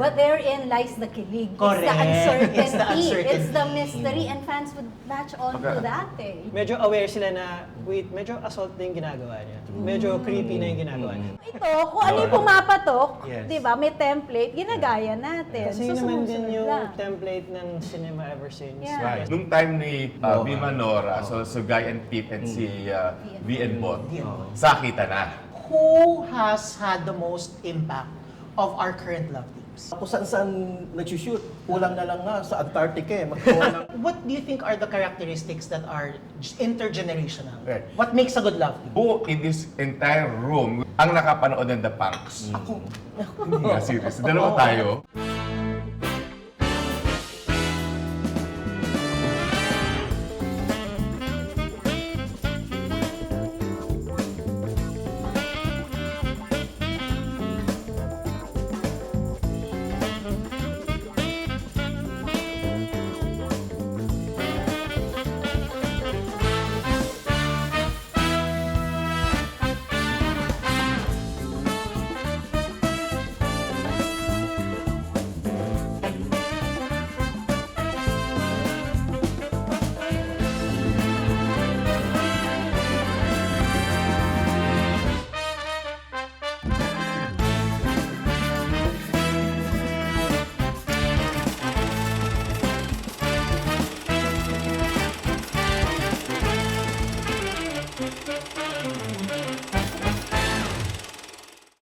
But therein lies the kilig. Correct. It's the uncertainty. It's the uncertainty. mystery, and fans would latch on to that eh. Medyo aware sila na, wait, medyo assault na yung ginagawa niya. Medyo creepy na yung ginagawa niya. Ito, kung ano yung pumapatok, Yes. di ba, may template, ginagaya natin. Kasi yun naman din sumusunod yung lang. template ng cinema ever since. Yeah. Right. Nung time ni Bima Nora, so Guy and Pete and si V and Bot, sakita na. Who has had the most impact of our current love teams? Kung saan-saan nagsushoot, kulang na lang nga sa Antarctica eh. Magkuha ng What do you think are the characteristics that are intergenerational? Right. What makes a good love team? Who in this entire room ang nakapanood ng The Punks? Ako. Hindi nga serious. Dalawa tayo.